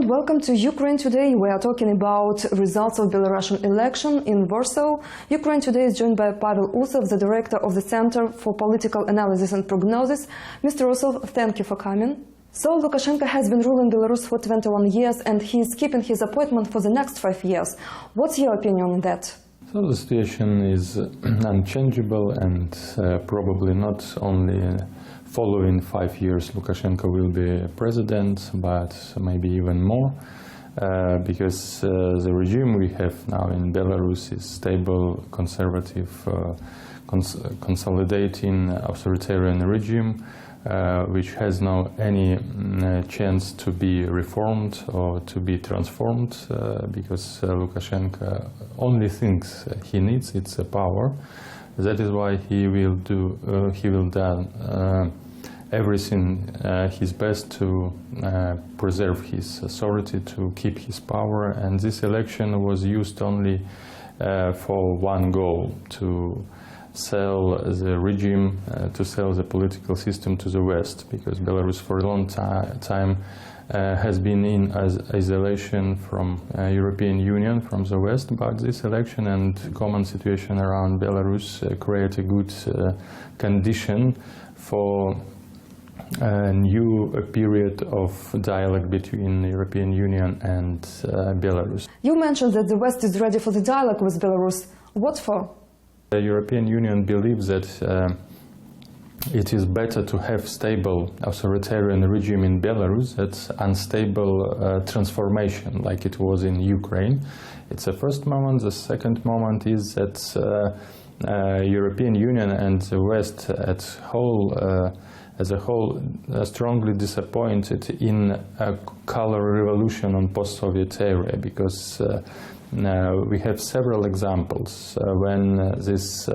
everyone, welcome to Ukraine Today. We are talking about results of Belarusian election in Warsaw. Ukraine Today is joined by Pavel Usov, the director of the Center for Political Analysis and Prognosis. Mr. Usov, thank you for coming. So Lukashenko has been ruling Belarus for 21 years and he is keeping his appointment for the next 5 years. What's your opinion on that? So the situation is unchangeable and probably not only following 5 years Lukashenko will be president, but maybe even more, because the regime we have now in Belarus is stable, conservative, consolidating authoritarian regime, which has no any chance to be reformed or to be transformed, because Lukashenko only thinks he needs its power. That is why he will do everything his best to preserve his authority, to keep his power, and this election was used only for one goal: to sell the regime, to sell the political system to the West, because Belarus for a long time has been in isolation from European Union, from the West, but this election and common situation around Belarus create a good condition for a new period of dialogue between the European Union and Belarus. You mentioned that the West is ready for the dialogue with Belarus. What for? The European Union believes that it is better to have stable authoritarian regime in Belarus than unstable transformation like it was in Ukraine. It's the first moment. The second moment is that European Union and the West as a whole strongly disappointed in a color revolution on post-Soviet era, because we have several examples when this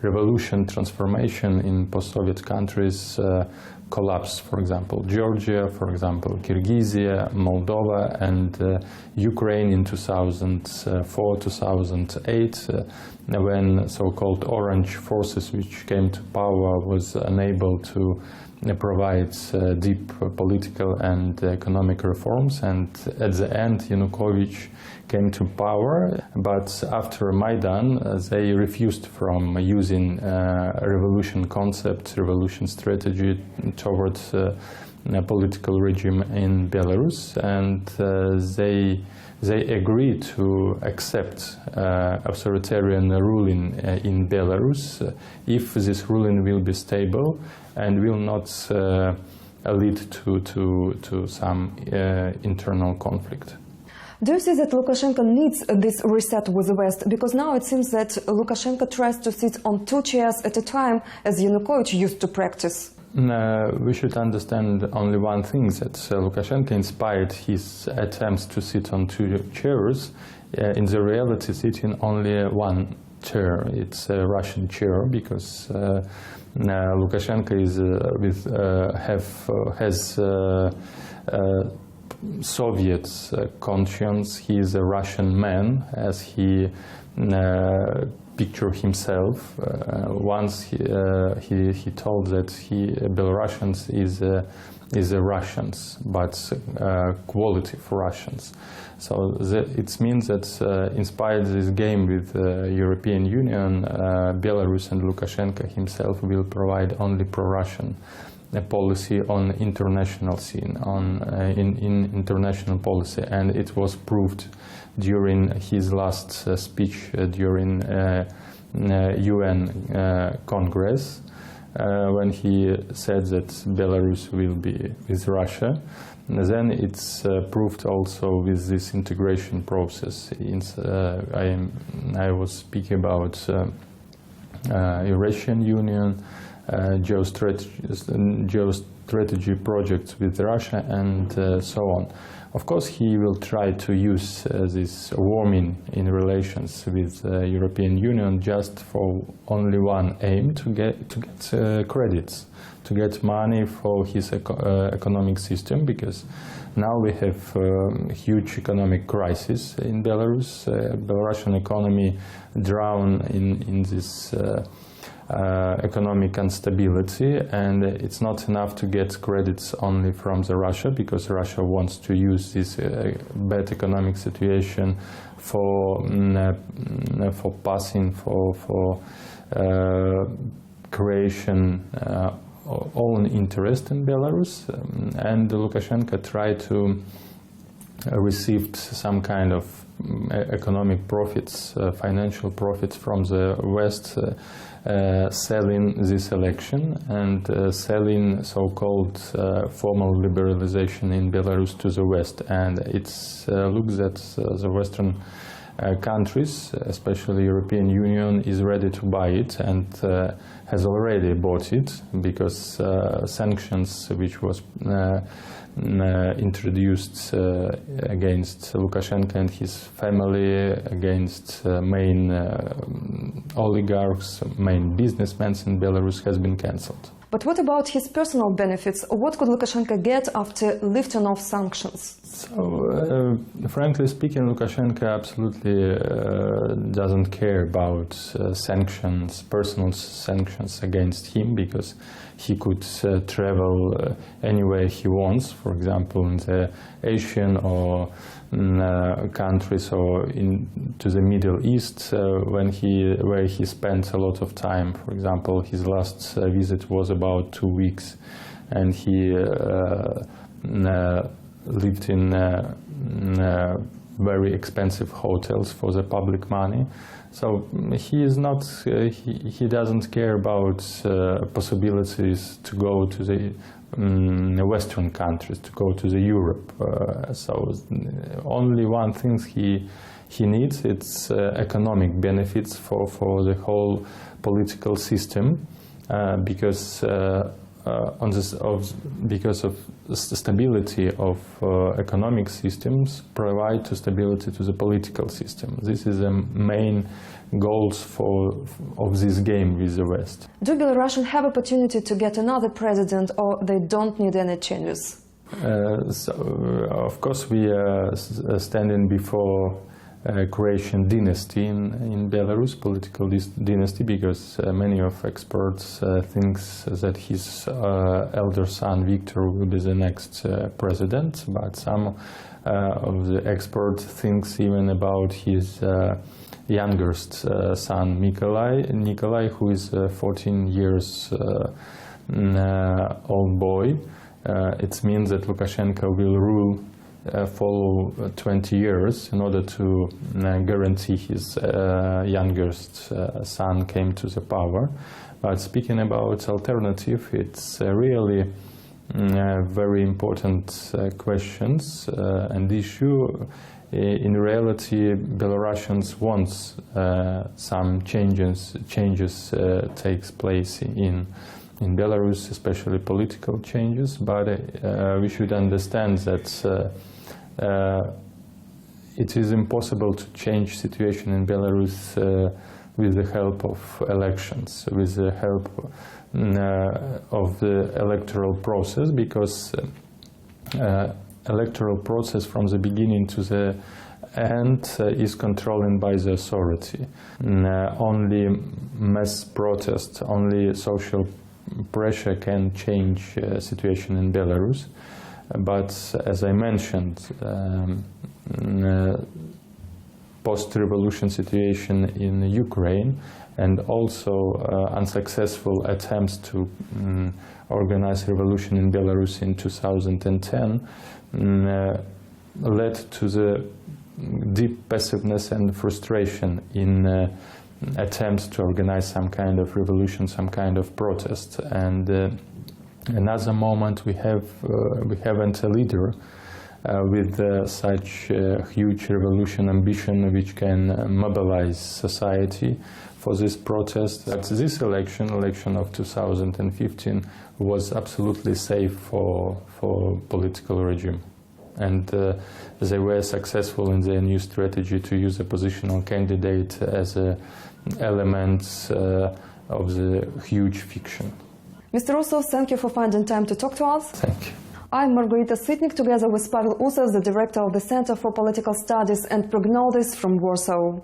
revolution transformation in post-Soviet countries collapsed. For example, Georgia, for example, Kyrgyzia, Moldova, and Ukraine in 2004-2008, when so-called orange forces which came to power was unable to provide deep political and economic reforms, and at the end Yanukovych came to power, but after Maidan they refused from using revolution concept, revolution strategy towards a political regime in Belarus, and they agreed to accept authoritarian ruling in Belarus if this ruling will be stable and will not lead to some internal conflict. Do you see that Lukashenko needs this reset with the West? Because now it seems that Lukashenko tries to sit on 2 chairs at a time, as Yanukovych used to practice. We should understand only one thing, that Lukashenko inspired his attempts to sit on 2 chairs, in the reality sitting only 1 chair. It's a Russian chair, because Lukashenko is has Soviet conscience. He is a Russian man, as he picture himself. Once he told that Belarusians is Russians, but quality for Russians. So it means that inspired this game with the European Union, Belarus and Lukashenko himself will provide only pro-Russian policy on international scene, in international policy, and it was proved during his last speech during UN Congress, when he said that Belarus will be with Russia. Then it's proved also with this integration process. I was speaking about Eurasian Union, geostrategy projects with Russia, and so on. Of course, he will try to use this warming in relations with the European Union just for only one aim: to get credits, to get money for his economic system, because now we have huge economic crisis in Belarus. Belarusian economy drowned in this economic instability, and it's not enough to get credits only from Russia, because Russia wants to use this bad economic situation for passing, for creation own interest in Belarus, and Lukashenko tried to receive some kind of economic profits, financial profits from the West, selling this election and selling so-called formal liberalization in Belarus to the West. And it looks that the Western countries, especially European Union, is ready to buy it and has already bought it, because sanctions which was introduced against Lukashenko and his family, against main oligarchs, main businessmen in Belarus, has been cancelled. But what about his personal benefits? What could Lukashenko get after lifting off sanctions? So, frankly speaking, Lukashenko absolutely doesn't care about sanctions, personal sanctions against him, because he could travel anywhere he wants, for example, in the Asian or countries, or to the Middle East, where he spent a lot of time. For example, his last visit was about 2 weeks, and he lived in very expensive hotels for the public money. So he is not. He doesn't care about possibilities to go to the Western countries, to go to the Europe. So only one thing he needs, it's economic benefits for the whole political system, because because of the stability of economic systems provide to stability to the political system. This is the main goals of this game with the West. Do Belarusians have opportunity to get another president, or they don't need any changes? So, of course, we are standing before Croatian dynasty in Belarus, political dynasty, because many of experts think that his elder son Viktor will be the next president, but some of the experts think even about his youngest son Nikolai, who is a 14 years old boy. It means that Lukashenko will rule follow 20 years in order to guarantee his youngest son came to the power. But speaking about alternative, it's really very important questions and issue. In reality, Belarusians want some changes takes place in Belarus, especially political changes, but we should understand that it is impossible to change situation in Belarus with the help of elections, with the help of the electoral process, because electoral process from the beginning to the end is controlled by the authority. Only mass protest, only social pressure can change situation in Belarus. But as I mentioned, post-revolution situation in Ukraine, and also unsuccessful attempts to organize revolution in Belarus in 2010 led to the deep passiveness and frustration in attempts to organize some kind of revolution, some kind of protest. And another moment we haven't a leader with such huge revolution ambition which can mobilize society for this protest. But this election of 2015 was absolutely safe for political regime. And they were successful in their new strategy to use a positional candidate as an element of the huge fiction. Mr. Usov, thank you for finding time to talk to us. Thank you. I'm Margarita Sitnik, together with Pavel Usov, the director of the Center for Political Studies and Prognosis from Warsaw.